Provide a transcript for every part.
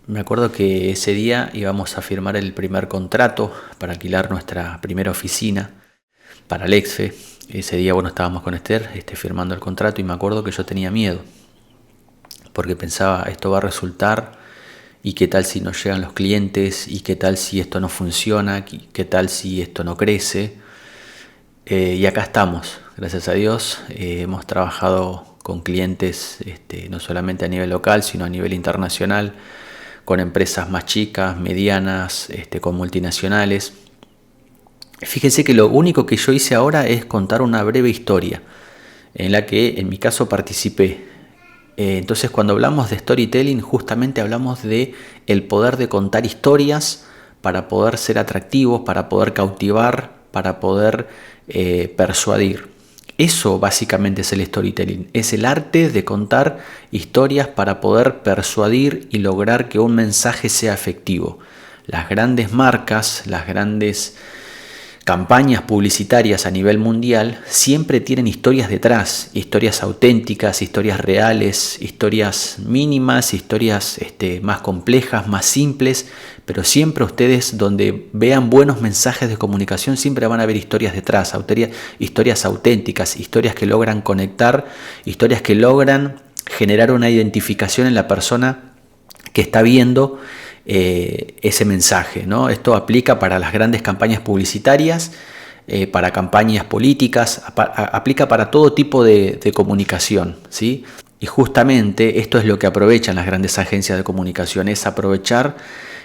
Me acuerdo que ese día íbamos a firmar el primer contrato para alquilar nuestra primera oficina para el EXFE. Ese día, bueno, estábamos con Esther firmando el contrato y me acuerdo que yo tenía miedo porque pensaba, esto va a resultar y qué tal si no llegan los clientes y qué tal si esto no funciona, qué tal si esto no crece. Y acá estamos, gracias a Dios. Hemos trabajado con clientes no solamente a nivel local, sino a nivel internacional, con empresas más chicas, medianas, con multinacionales. Fíjense que lo único que yo hice ahora es contar una breve historia en la que en mi caso participé. Entonces cuando hablamos de storytelling justamente hablamos de el poder de contar historias para poder ser atractivos, para poder cautivar, para poder persuadir. Eso básicamente es el storytelling, es el arte de contar historias para poder persuadir y lograr que un mensaje sea efectivo. Las grandes marcas, las grandes campañas publicitarias a nivel mundial siempre tienen historias detrás, historias auténticas, historias reales, historias mínimas, historias más complejas, más simples, pero siempre ustedes donde vean buenos mensajes de comunicación siempre van a ver historias detrás, historias auténticas, historias que logran conectar, historias que logran generar una identificación en la persona que está viendo ese mensaje, ¿no? Esto aplica para las grandes campañas publicitarias, para campañas políticas, aplica para todo tipo de comunicación, ¿sí? Y justamente esto es lo que aprovechan las grandes agencias de comunicación, es aprovechar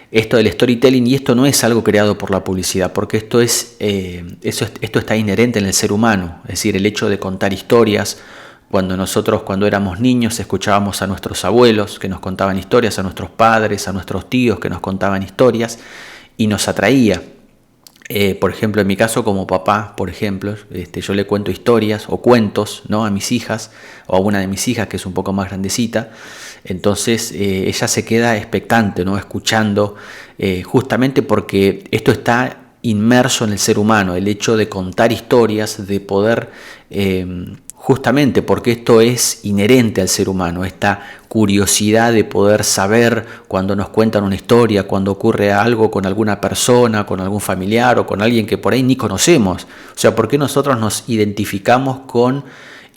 esto del storytelling, y esto no es algo creado por la publicidad, porque esto está inherente en el ser humano, es decir, el hecho de contar historias. Cuando éramos niños escuchábamos a nuestros abuelos que nos contaban historias, a nuestros padres, a nuestros tíos que nos contaban historias y nos atraía. Por ejemplo, en mi caso como papá, por ejemplo, yo le cuento historias o cuentos, ¿no?, a mis hijas o a una de mis hijas que es un poco más grandecita. Entonces ella se queda expectante, ¿no?, escuchando, justamente porque esto está inmerso en el ser humano, el hecho de contar historias, de poder... justamente porque esto es inherente al ser humano, esta curiosidad de poder saber cuando nos cuentan una historia, cuando ocurre algo con alguna persona, con algún familiar o con alguien que por ahí ni conocemos. O sea, ¿por qué nosotros nos identificamos con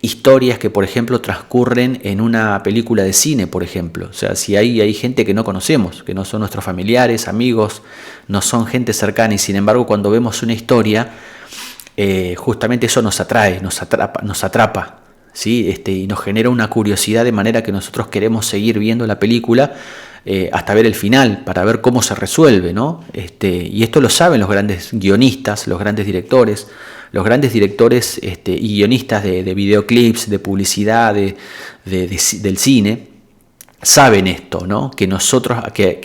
historias que, por ejemplo, transcurren en una película de cine, por ejemplo? O sea, si hay gente que no conocemos, que no son nuestros familiares, amigos, no son gente cercana, y sin embargo cuando vemos una historia, justamente eso nos atrae, nos atrapa, ¿sí? Y nos genera una curiosidad de manera que nosotros queremos seguir viendo la película hasta ver el final, para ver cómo se resuelve, ¿no? Y esto lo saben los grandes guionistas, los grandes directores y guionistas de videoclips, de publicidad, del cine. Saben esto, ¿no? Que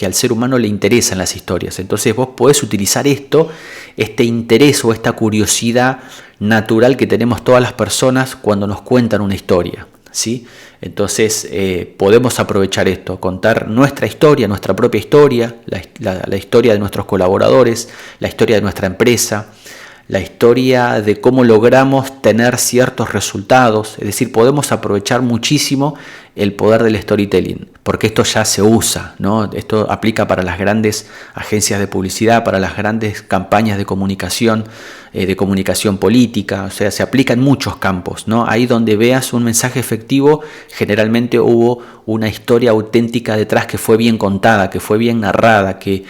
al ser humano le interesan las historias. Entonces vos podés utilizar este interés o esta curiosidad natural que tenemos todas las personas cuando nos cuentan una historia, ¿sí? Entonces podemos aprovechar esto, contar nuestra historia, nuestra propia historia, la historia de nuestros colaboradores, la historia de nuestra empresa, la historia de cómo logramos tener ciertos resultados. Es decir, podemos aprovechar muchísimo el poder del storytelling, porque esto ya se usa, ¿no? Esto aplica para las grandes agencias de publicidad, para las grandes campañas de comunicación política. O sea, se aplica en muchos campos, ¿no? Ahí donde veas un mensaje efectivo, generalmente hubo una historia auténtica detrás que fue bien contada, que fue bien narrada, que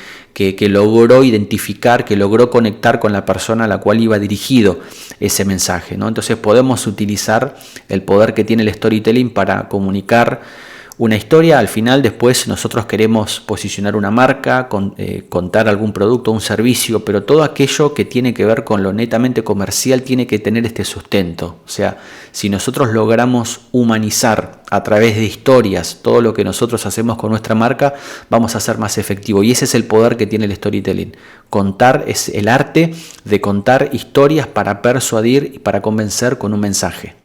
logró identificar, que logró conectar con la persona a la cual iba dirigido ese mensaje, ¿no? Entonces podemos utilizar el poder que tiene el storytelling para comunicar una historia. Al final, después nosotros queremos posicionar una marca, contar algún producto o un servicio, pero todo aquello que tiene que ver con lo netamente comercial tiene que tener este sustento. O sea, si nosotros logramos humanizar a través de historias todo lo que nosotros hacemos con nuestra marca, vamos a ser más efectivos. Y ese es el poder que tiene el storytelling. Contar es el arte de contar historias para persuadir y para convencer con un mensaje.